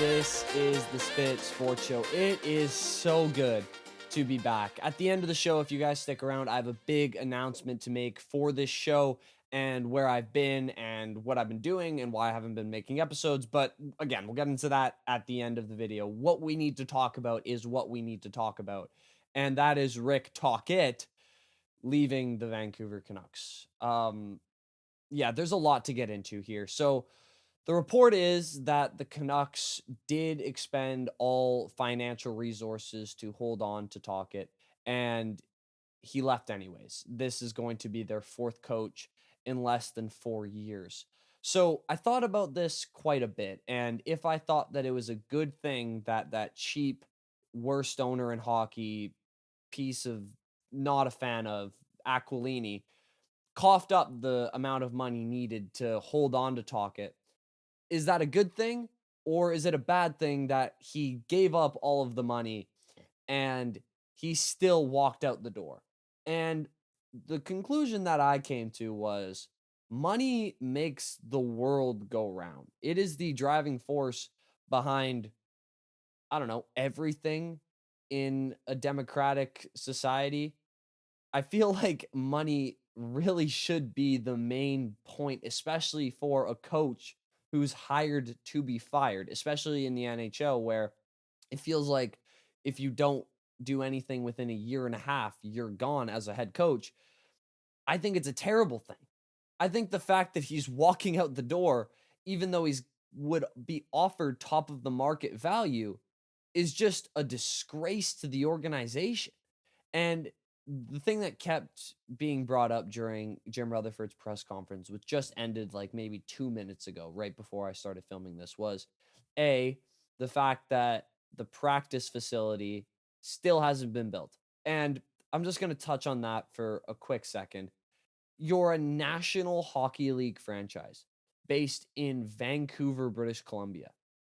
This is the Spit Sports Show. It is so good to be back. At the end of the show, if you guys stick around, I have a big announcement to make for this show and where I've been and what I've been doing and why I haven't been making episodes. But again, we'll get into that at the end of the video. What we need to talk about is what we need to talk about. And that is Rick Tocchet leaving the Vancouver Canucks. There's a lot to get into here. So the report is that the Canucks did expend all financial resources to hold on to Tocchet, and he left anyways. This is going to be their fourth coach in less than 4 years. So I thought about this quite a bit, and if I thought that it was a good thing that that cheap, worst owner in hockey piece of not a fan of Aquilini coughed up the amount of money needed to hold on to Tocchet, is that a good thing or is it a bad thing that he gave up all of the money and he still walked out the door? And the conclusion that I came to was money makes the world go round. It is the driving force behind, I don't know, everything in a democratic society. I feel like money really should be the main point, especially for a coach who's hired to be fired, especially in the NHL, where it feels like if you don't do anything within a year and a half, you're gone as a head coach. I think it's a terrible thing. I think the fact that he's walking out the door, even though he's would be offered top of the market value, is just a disgrace to the organization. And the thing that kept being brought up during Jim Rutherford's press conference, which just ended like maybe 2 minutes ago, right before I started filming this, was A, the fact that the practice facility still hasn't been built. And I'm just going to touch on that for a quick second. You're a National Hockey League franchise based in Vancouver, British Columbia.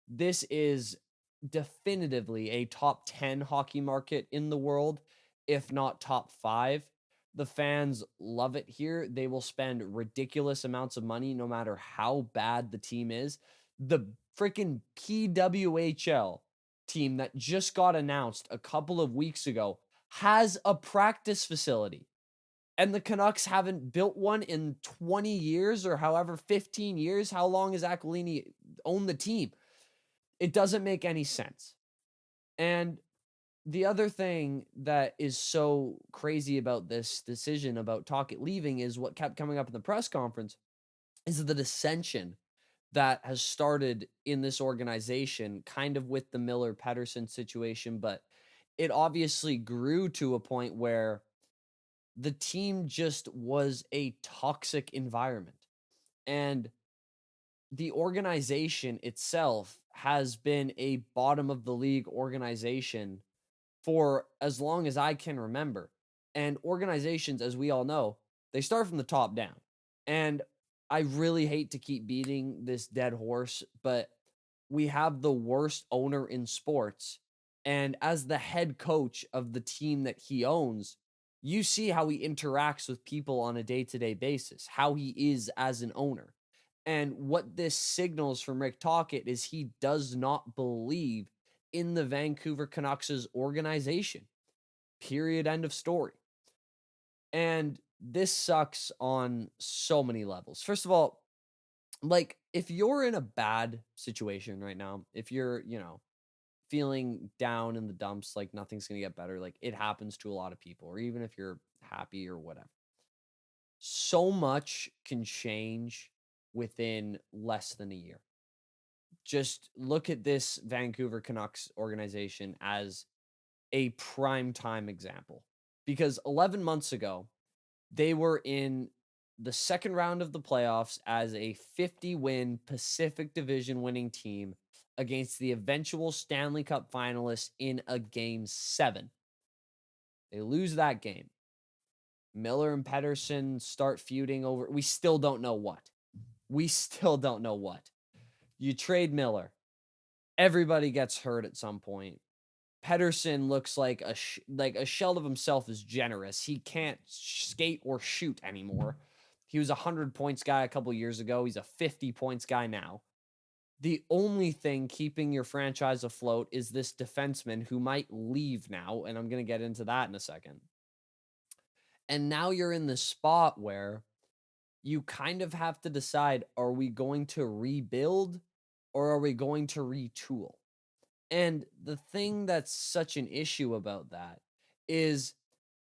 This is definitively a top 10 hockey market in the world, if not top 5. The fans love it here. They will spend ridiculous amounts of money no matter how bad the team is. The freaking PWHL team that just got announced a couple of weeks ago has a practice facility. And the Canucks haven't built one in 20 years or however 15 years. How long has Aquilini owned the team? It doesn't make any sense. And the other thing that is so crazy about this decision about Tocchet leaving is what kept coming up in the press conference is the dissension that has started in this organization, kind of with the Miller Pedersen situation, but it obviously grew to a point where the team just was a toxic environment. And the organization itself has been a bottom of the league organization for as long as I can remember. And organizations, as we all know, they start from the top down. And I really hate to keep beating this dead horse, but we have the worst owner in sports. And as the head coach of the team that he owns, you see how he interacts with people on a day-to-day basis, how he is as an owner. And what this signals from Rick Tocchet is he does not believe in the Vancouver Canucks' organization. Period. End of story. And this sucks on so many levels. First of all, like if you're in a bad situation right now, if you're, feeling down in the dumps, like nothing's going to get better, like it happens to a lot of people, or even if you're happy or whatever. So much can change within less than a year. Just look at this Vancouver Canucks organization as a prime time example, because 11 months ago, they were in the second round of the playoffs as a 50-win Pacific Division winning team against the eventual Stanley Cup finalists in a game 7. They lose that game. Miller and Pedersen start feuding over. We still don't know what. You trade Miller. Everybody gets hurt at some point. Pedersen looks like a shell of himself is generous. He can't skate or shoot anymore. He was a 100 points guy a couple years ago. He's a 50 points guy now. The only thing keeping your franchise afloat is this defenseman who might leave now, and I'm going to get into that in a second. And now you're in the spot where you kind of have to decide, are we going to rebuild or are we going to retool? And the thing that's such an issue about that is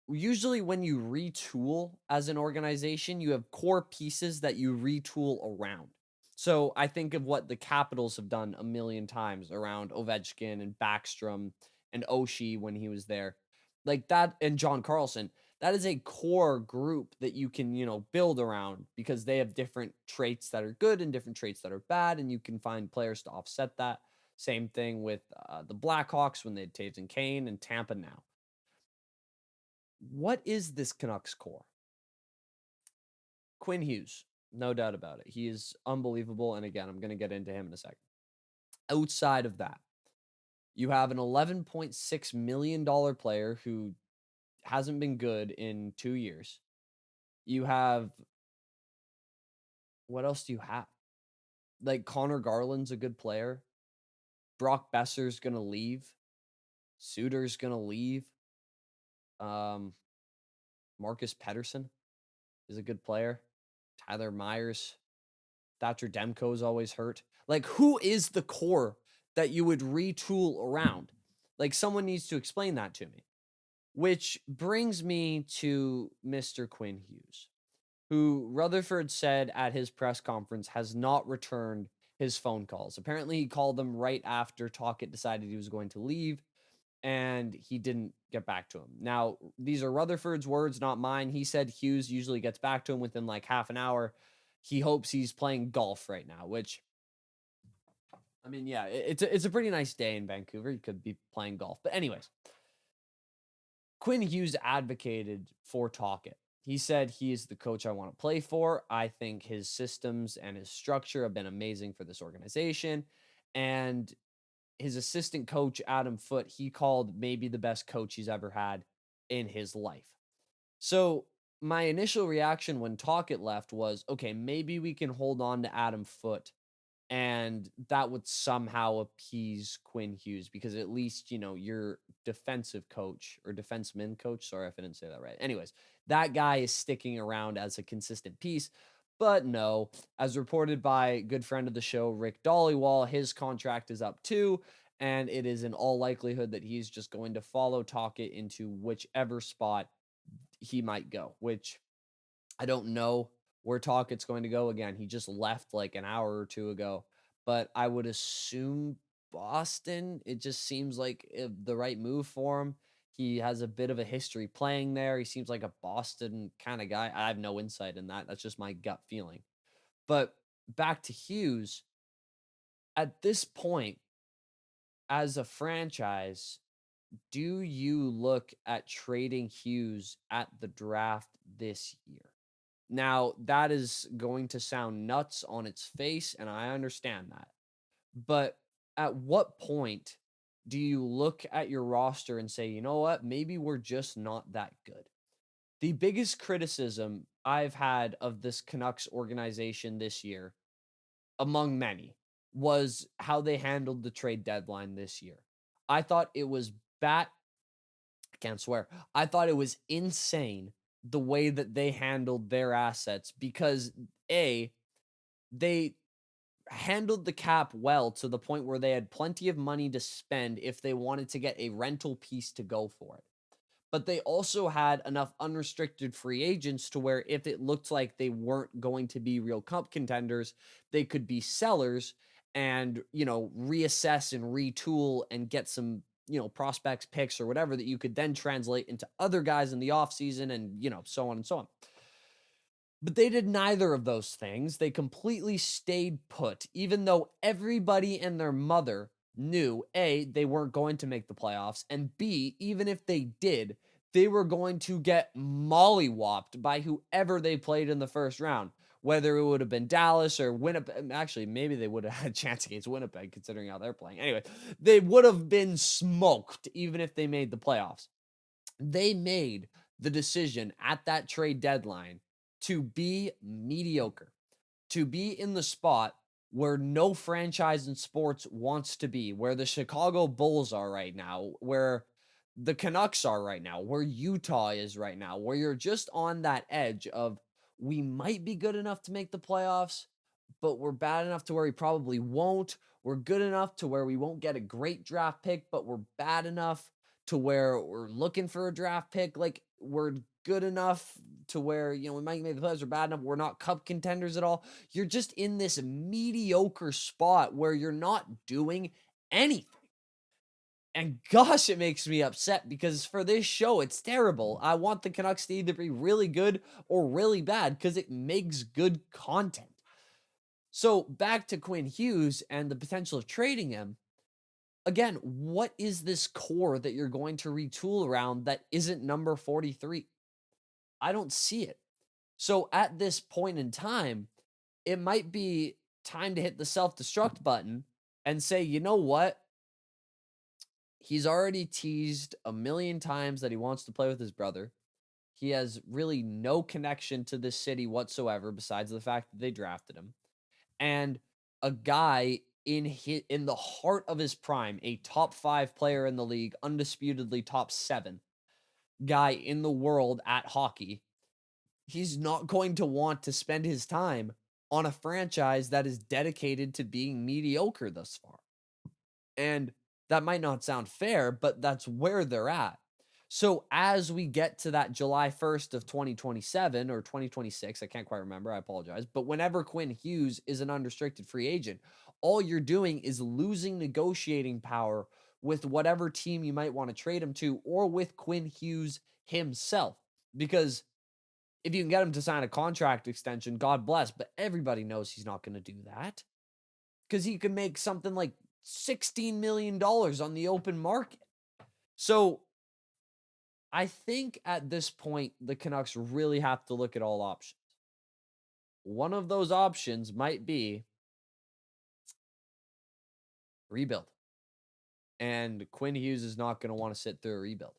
usually when you retool as an organization, you have core pieces that you retool around. So I think of what the Capitals have done a million times around Ovechkin and Backstrom and Oshie when he was there. Like that, and John Carlson. That is a core group that you can, build around because they have different traits that are good and different traits that are bad, and you can find players to offset that. Same thing with the Blackhawks when they had Taves and Kane, and Tampa now. What is this Canucks core? Quinn Hughes, no doubt about it. He is unbelievable. And again, I'm going to get into him in a second. Outside of that, you have an $11.6 million player who hasn't been good in 2 years. You have, what else do you have? Like Connor Garland's a good player. Brock Besser's going to leave. Suter's going to leave. Marcus Pettersson is a good player. Tyler Myers, Thatcher Demko is always hurt. Like, who is the core that you would retool around? Like, someone needs to explain that to me. Which brings me to Mr. Quinn Hughes, who Rutherford said at his press conference has not returned his phone calls. Apparently, he called them right after Tocchet decided he was going to leave, and he didn't get back to him. Now, these are Rutherford's words, not mine. He said Hughes usually gets back to him within like half an hour. He hopes he's playing golf right now, which, I mean, yeah, it's a pretty nice day in Vancouver. You could be playing golf. But anyways, Quinn Hughes advocated for Tocchet. He said he is the coach I want to play for. I think his systems and his structure have been amazing for this organization. And his assistant coach, Adam Foote, he called maybe the best coach he's ever had in his life. So my initial reaction when Tocchet left was, okay, maybe we can hold on to Adam Foote and that would somehow appease Quinn Hughes because at least, your defensive coach or defenseman coach, sorry if I didn't say that right. Anyways, that guy is sticking around as a consistent piece. But no, as reported by a good friend of the show, Rick Dollywall, his contract is up too. And it is in all likelihood that he's just going to follow Tocchet into whichever spot he might go, which I don't know where Tocchet's going to go. Again, he just left like an hour or two ago, but I would assume Boston. It just seems like the right move for him. He has a bit of a history playing there. He seems like a Boston kind of guy. I have no insight in that. That's just my gut feeling. But back to Hughes, at this point, as a franchise, do you look at trading Hughes at the draft this year? Now, that is going to sound nuts on its face, and I understand that. But at what point do you look at your roster and say, you know what, maybe we're just not that good? The biggest criticism I've had of this Canucks organization this year, among many, was how they handled the trade deadline this year. I thought it was I can't swear. I thought it was insane the way that they handled their assets because they handled the cap well to the point where they had plenty of money to spend if they wanted to get a rental piece to go for it. But they also had enough unrestricted free agents to where if it looked like they weren't going to be real cup contenders, they could be sellers and, reassess and retool and get some, prospects, picks, or whatever that you could then translate into other guys in the offseason and, so on and so on. But they did neither of those things. They completely stayed put, even though everybody and their mother knew A, they weren't going to make the playoffs, and B, even if they did, they were going to get mollywopped by whoever they played in the first round, whether it would have been Dallas or Winnipeg. Actually, maybe they would have had a chance against Winnipeg, considering how they're playing. Anyway, they would have been smoked even if they made the playoffs. They made the decision at that trade deadline to be mediocre, to be in the spot where no franchise in sports wants to be, where the Chicago Bulls are right now, where the Canucks are right now, where Utah is right now, where you're just on that edge of we might be good enough to make the playoffs, but we're bad enough to where we probably won't. We're good enough to where we won't get a great draft pick, but we're bad enough to where we're looking for a draft pick. Like we're good enough to where, we might make the playoffs. We're bad enough. We're not cup contenders at all. You're just in this mediocre spot where you're not doing anything. And gosh, it makes me upset because for this show, it's terrible. I want the Canucks to either be really good or really bad because it makes good content. So back to Quinn Hughes and the potential of trading him. Again, what is this core that you're going to retool around that isn't number 43? I don't see it. So at this point in time, it might be time to hit the self-destruct button and say, you know what? He's already teased a million times that he wants to play with his brother. He has really no connection to this city whatsoever, besides the fact that they drafted him. And a guy in the heart of his prime, a top 5 player in the league, undisputedly top 7 guy in the world at hockey, he's not going to want to spend his time on a franchise that is dedicated to being mediocre thus far. And that might not sound fair, but that's where they're at. So as we get to that July 1st of 2027 or 2026, I can't quite remember, I apologize, but whenever Quinn Hughes is an unrestricted free agent, all you're doing is losing negotiating power with whatever team you might want to trade him to or with Quinn Hughes himself. Because if you can get him to sign a contract extension, God bless, but everybody knows he's not going to do that because he could make something like $16 million on the open market. So I think at this point, the Canucks really have to look at all options. One of those options might be rebuild. And Quinn Hughes is not going to want to sit through a rebuild.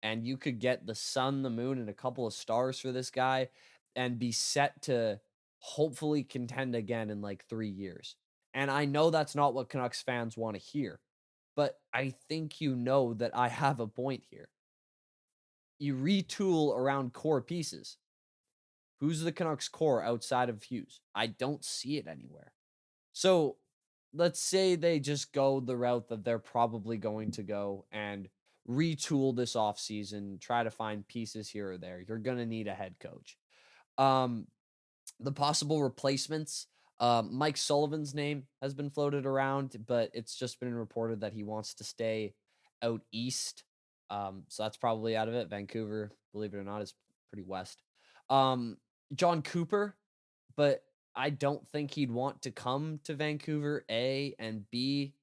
And you could get the sun, the moon, and a couple of stars for this guy and be set to hopefully contend again in like 3 years. And I know that's not what Canucks fans want to hear, but I think you know that I have a point here. You retool around core pieces. Who's the Canucks core outside of Hughes? I don't see it anywhere. So let's say they just go the route that they're probably going to go and retool this offseason, try to find pieces here or there. You're going to need a head coach. Um, the possible replacements, Mike Sullivan's name has been floated around, but it's just been reported that he wants to stay out east. So that's probably out of it. Vancouver, believe it or not, is pretty west. John Cooper, but I don't think he'd want to come to Vancouver, A, and B,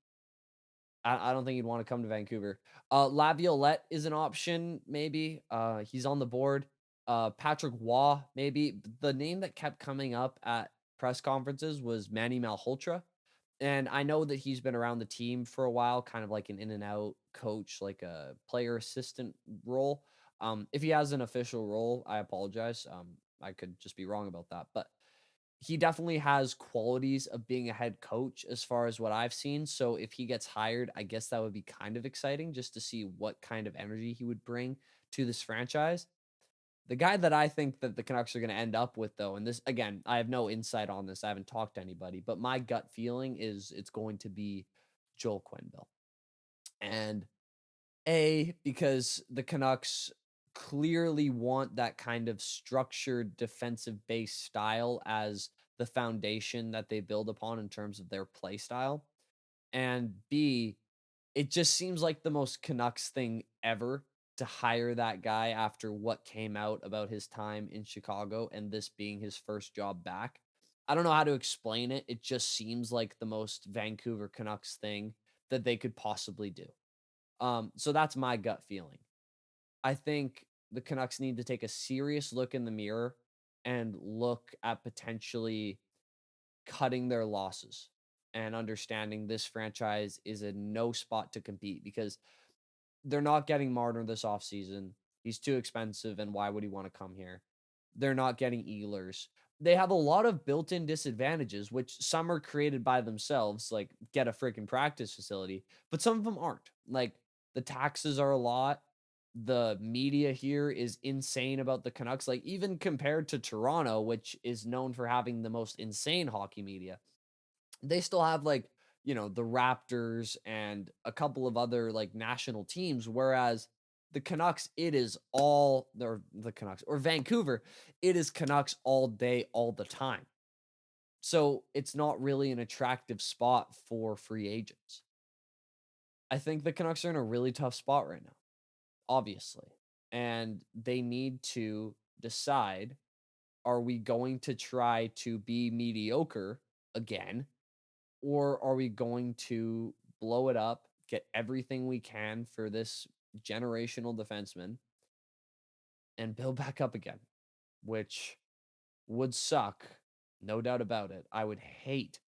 I don't think he'd want to come to Vancouver. Laviolette is an option, maybe. He's on the board. Patrick Waugh, maybe. The name that kept coming up at press conferences was Manny Malhotra. And I know that he's been around the team for a while, kind of like an in and out coach, like a player assistant role. If he has an official role, I apologize. I could just be wrong about that. But he definitely has qualities of being a head coach as far as what I've seen. So if he gets hired, I guess that would be kind of exciting just to see what kind of energy he would bring to this franchise. The guy that I think that the Canucks are going to end up with, though, and this, again, I have no insight on this. I haven't talked to anybody, but my gut feeling is it's going to be Joel Quenneville. And because the Canucks clearly want that kind of structured defensive based style as the foundation that they build upon in terms of their play style. And B, it just seems like the most Canucks thing ever to hire that guy after what came out about his time in Chicago and this being his first job back. I don't know how to explain it. It just seems like the most Vancouver Canucks thing that they could possibly do. So that's my gut feeling. I think the Canucks need to take a serious look in the mirror and look at potentially cutting their losses and understanding this franchise is in no spot to compete because they're not getting Marner this offseason. He's too expensive, and why would he want to come here? They're not getting Ehlers. they have a lot of built-in disadvantages, which some are created by themselves, like get a freaking practice facility, but some of them aren't. Like the taxes are a lot. The media here is insane about the Canucks. Like even compared to Toronto, which is known for having the most insane hockey media, they still have like, the Raptors and a couple of other like national teams, whereas the Canucks, it is all the Canucks or Vancouver, it is Canucks all day, all the time. So it's not really an attractive spot for free agents. I think the Canucks are in a really tough spot right now, obviously. And they need to decide, are we going to try to be mediocre again? Or are we going to blow it up, get everything we can for this generational defenseman, and build back up again? Which would suck, no doubt about it. I would hate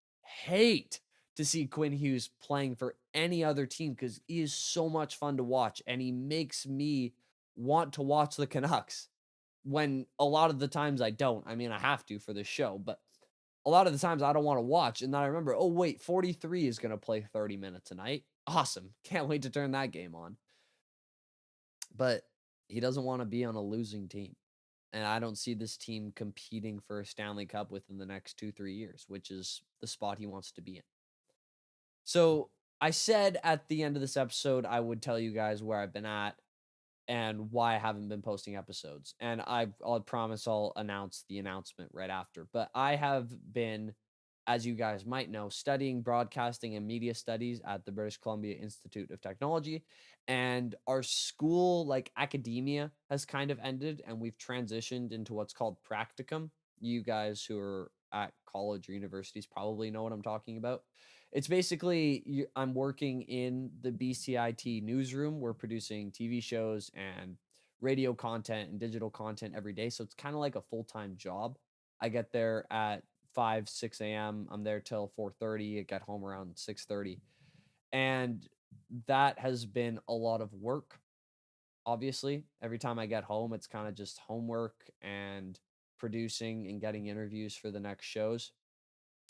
to see Quinn Hughes playing for any other team because he is so much fun to watch and he makes me want to watch the Canucks when a lot of the times I don't. I mean, I have to for this show, but a lot of the times I don't want to watch. And then I remember, oh, wait, 43 is going to play 30 minutes a night. Awesome. Can't wait to turn that game on. But he doesn't want to be on a losing team. And I don't see this team competing for a Stanley Cup within the next 2-3 years, which is the spot he wants to be in. So I said at the end of this episode, I would tell you guys where I've been at and why I haven't been posting episodes. And I'll promise I'll announce the announcement right after. But I have been, as you guys might know, studying broadcasting and media studies at the British Columbia Institute of Technology. And our school, like academia, has kind of ended, and we've transitioned into what's called practicum. You guys who are at college or universities probably know what I'm talking about. It's basically I'm working in the BCIT newsroom. We're producing TV shows and radio content and digital content every day. So it's kind of like a full-time job. I get there at 5, 6 a.m. I'm there till 4:30. I get home around 6:30. And that has been a lot of work. Obviously, every time I get home, it's kind of just homework and producing and getting interviews for the next shows.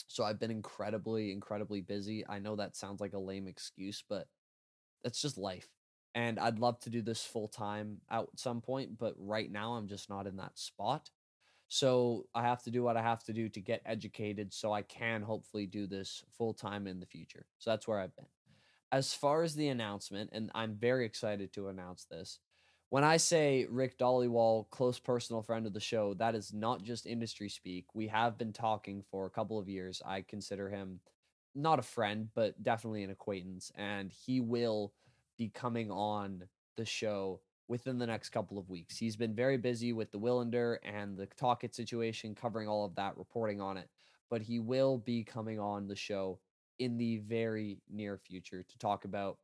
So I've been incredibly busy. I know that sounds like a lame excuse, but that's just life. And I'd love to do this full time at some point, but right now I'm just not in that spot. So I have to do what I have to do to get educated so I can hopefully do this full time in the future. So that's where I've been. As far as the announcement, and I'm very excited to announce this, when I say Rick Dollywall, close personal friend of the show, that is not just industry speak. We have been talking for a couple of years. I consider him not a friend, but definitely an acquaintance, and he will be coming on the show within the next couple of weeks. He's been very busy with the Willander and the Tocchet situation, covering all of that, reporting on it, but he will be coming on the show in the very near future to talk about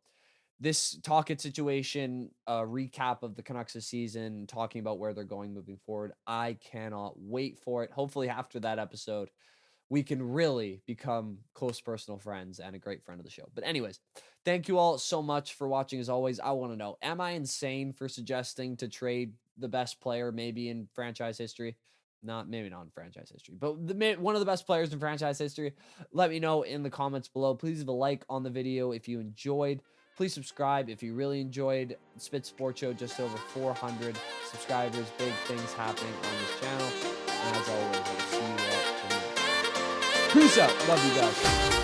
this Tocchet situation, a recap of the Canucks' season, talking about where they're going moving forward. I cannot wait for it. Hopefully, after that episode, we can really become close personal friends and a great friend of the show. But anyways, thank you all so much for watching. As always, I want to know, am I insane for suggesting to trade the best player maybe in franchise history? Maybe not in franchise history, but one of the best players in franchise history. Let me know in the comments below. Please leave a like on the video if you enjoyed. Please subscribe if you really enjoyed Spit Sports Show. Just over 400 subscribers. Big things happening on this channel. And as always, I'll see you all tomorrow. Peace out. Love you guys.